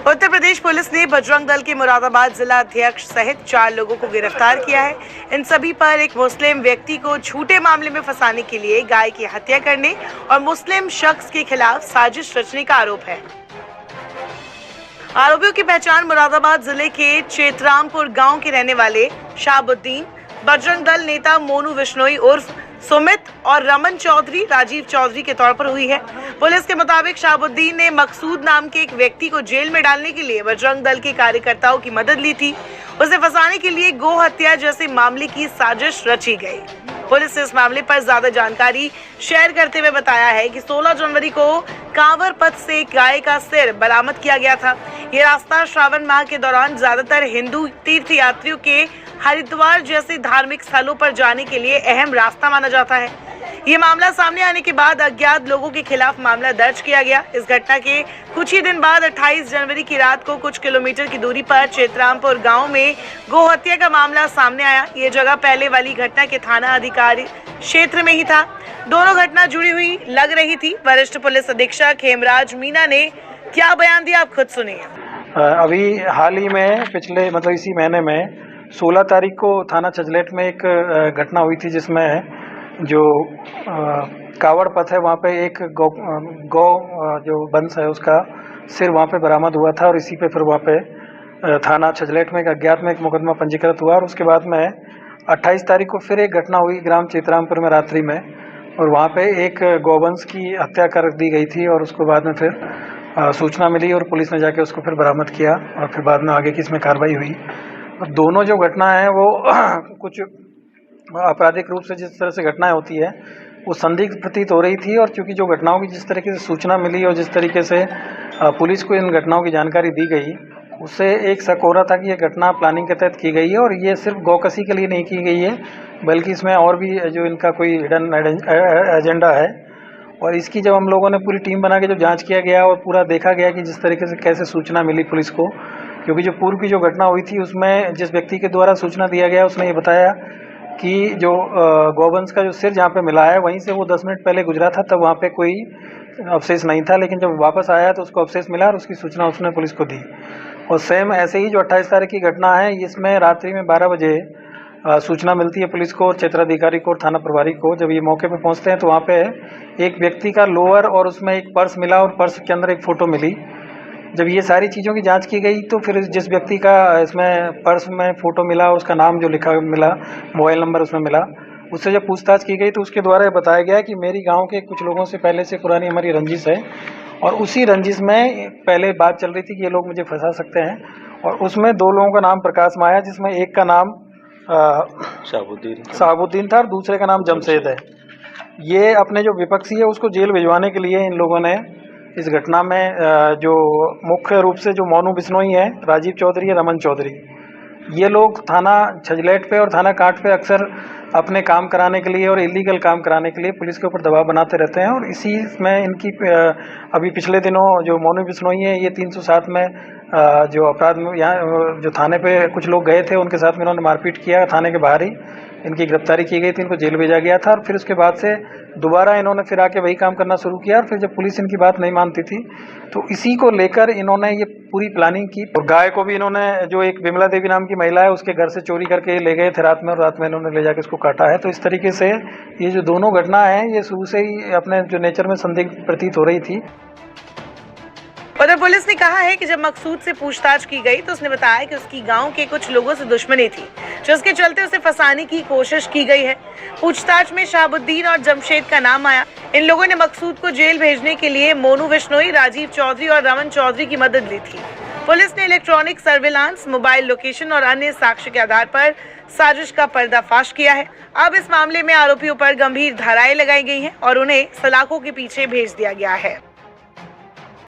Uttar Pradesh police ने बजरंग दल के मुरादाबाद जिला अध्यक्ष सहित 4 लोगों को गिरफ्तार किया है। इन सभी पर एक मुस्लिम व्यक्ति को झूठे मामले में फंसाने के लिए गाय की हत्या करने और मुस्लिम शख्स के खिलाफ साजिश रचने का आरोप है। आरोपियों की पहचान मुरादाबाद जिले के चेतरामपुर गांव के रहने वाले शाहबुद्दीन, बजरंग दल नेता मोनू बिश्नोई उर्फ सुमित और रमन चौधरी, राजीव चौधरी के तौर पर हुई है। पुलिस के मुताबिक शाहबुद्दीन ने मकसूद नाम के एक व्यक्ति को जेल में डालने के लिए बजरंग दल के कार्यकर्ताओं की मदद ली थी। उसे फंसाने के लिए गौ हत्या जैसे मामले की साजिश रची गई। पुलिस ने इस मामले पर ज्यादा जानकारी शेयर करते हुए बताया है कि 16 जनवरी को कांवर पथ से एक गाय का सिर बरामद किया गया था। ये रास्ता श्रावण माह के दौरान ज्यादातर हिंदू तीर्थयात्रियों के हरिद्वार जैसे धार्मिक स्थलों पर जाने के लिए अहम रास्ता माना जाता है। ये मामला सामने आने के बाद अज्ञात लोगों के खिलाफ मामला दर्ज किया गया। इस घटना के कुछ ही दिन बाद 28 जनवरी की रात को कुछ किलोमीटर की दूरी पर चेतरामपुर गांव में गौ हत्या का मामला सामने आया। ये जगह पहले वाली घटना के थाना अधिकारी क्षेत्र में ही था। दोनों घटना जुड़ी हुई लग रही थी। वरिष्ठ पुलिस अधीक्षक हेमराज मीना ने क्या बयान दिया, आप खुद सुनिए। अभी हाल ही में पिछले इसी महीने में 16 तारीख को थाना छजलेट में एक घटना हुई थी, जिसमें जो कावड़ पथ है वहाँ पे एक गौ जो वंश है उसका सिर वहाँ पे बरामद हुआ था और इसी पे फिर वहाँ पे थाना छजलेट में एक अज्ञात में एक मुकदमा पंजीकृत हुआ। और उसके बाद में 28 तारीख को फिर एक घटना हुई ग्राम चेतरामपुर में रात्रि में, और वहाँ पे एक गौवंश की हत्या कर दी गई थी। और उसके बाद में फिर सूचना मिली और पुलिस ने जाके उसको फिर बरामद किया और फिर बाद में आगे की इसमें कार्रवाई हुई। और दोनों जो घटना है वो कुछ आपराधिक रूप से जिस तरह से घटनाएं होती है वो संदिग्ध प्रतीत हो रही थी। और चूंकि जो घटनाओं की जिस तरीके से सूचना मिली और जिस तरीके से पुलिस को इन घटनाओं की जानकारी दी गई, उससे एक शक हो रहा था कि ये घटना प्लानिंग के तहत की गई है और ये सिर्फ गौकसी के लिए नहीं की गई है, बल्कि इसमें और भी जो इनका कोई हिडन एजेंडा है। और इसकी जब हम लोगों ने पूरी टीम बना के जब जाँच किया गया और पूरा देखा गया कि जिस तरीके से कैसे सूचना मिली पुलिस को, क्योंकि जो पूर्व की जो घटना हुई थी उसमें जिस व्यक्ति के द्वारा सूचना दिया गया उसने ये बताया कि जो गौवंश का जो सिर जहाँ पे मिला है वहीं से वो 10 मिनट पहले गुजरा था, तब वहाँ पे कोई अवशेष नहीं था। लेकिन जब वापस आया तो उसको अवशेष मिला और उसकी सूचना उसने पुलिस को दी। और सेम ऐसे ही जो 28 तारीख की घटना है, इसमें रात्रि में 12 बजे सूचना मिलती है पुलिस को और क्षेत्राधिकारी को और थाना प्रभारी को। जब ये मौके पर पहुँचते हैं तो वहाँ पे एक व्यक्ति का लोअर और उसमें एक पर्स मिला और पर्स के अंदर एक फ़ोटो मिली। जब ये सारी चीज़ों की जांच की गई तो फिर जिस व्यक्ति का इसमें पर्स में फ़ोटो मिला, उसका नाम जो लिखा मिला, मोबाइल नंबर उसमें मिला, उससे जब पूछताछ की गई तो उसके द्वारा बताया गया कि मेरी गांव के कुछ लोगों से पहले से पुरानी हमारी रंजिश है और उसी रंजिश में पहले बात चल रही थी कि ये लोग मुझे फंसा सकते हैं। और उसमें 2 लोगों का नाम प्रकाश माया, जिसमें एक का नाम शाहबुद्दीन था और दूसरे का नाम जमशेद है। ये अपने जो विपक्षी है उसको जेल भिजवाने के लिए इन लोगों ने इस घटना में जो मुख्य रूप से जो मोनू बिश्नोई है, राजीव चौधरी है, रमन चौधरी, ये लोग थाना छजलेट पे और थाना काट पे अक्सर अपने काम कराने के लिए और इलीगल काम कराने के लिए पुलिस के ऊपर दबाव बनाते रहते हैं। और इसी में इनकी अभी पिछले दिनों जो मोनू बिश्नोई है, ये 307 में जो अपराध में यहाँ जो थाने पे कुछ लोग गए थे उनके साथ में इन्होंने मारपीट किया, थाने के बाहर ही इनकी गिरफ्तारी की गई थी, इनको जेल भेजा गया था। और फिर उसके बाद से दोबारा इन्होंने फिर आके वही काम करना शुरू किया। और फिर जब पुलिस इनकी बात नहीं मानती थी तो इसी को लेकर इन्होंने ये पूरी प्लानिंग की। और गाय को भी इन्होंने, जो एक विमला देवी नाम की महिला है, उसके घर से चोरी करके ले गए थे रात में, और रात में इन्होंने ले जाकर इसको काटा है। तो इस तरीके से ये जो दोनों घटना है ये शुरू से ही अपने जो नेचर में संदिग्ध प्रतीत हो रही थी। उधर पुलिस ने कहा है कि जब मकसूद से पूछताछ की गई तो उसने बताया कि उसकी गांव के कुछ लोगों से दुश्मनी थी, जिसके चलते उसे फंसाने की कोशिश की गई है। पूछताछ में शाहबुद्दीन और जमशेद का नाम आया। इन लोगों ने मकसूद को जेल भेजने के लिए मोनू बिश्नोई, राजीव चौधरी और रमन चौधरी की मदद ली थी। पुलिस ने इलेक्ट्रॉनिक सर्विलांस, मोबाइल लोकेशन और अन्य साक्ष्य के आधार पर साजिश का पर्दाफाश किया है। अब इस मामले में आरोपियों पर गंभीर धाराएं लगाई गई हैं और उन्हें सलाखों के पीछे भेज दिया गया है।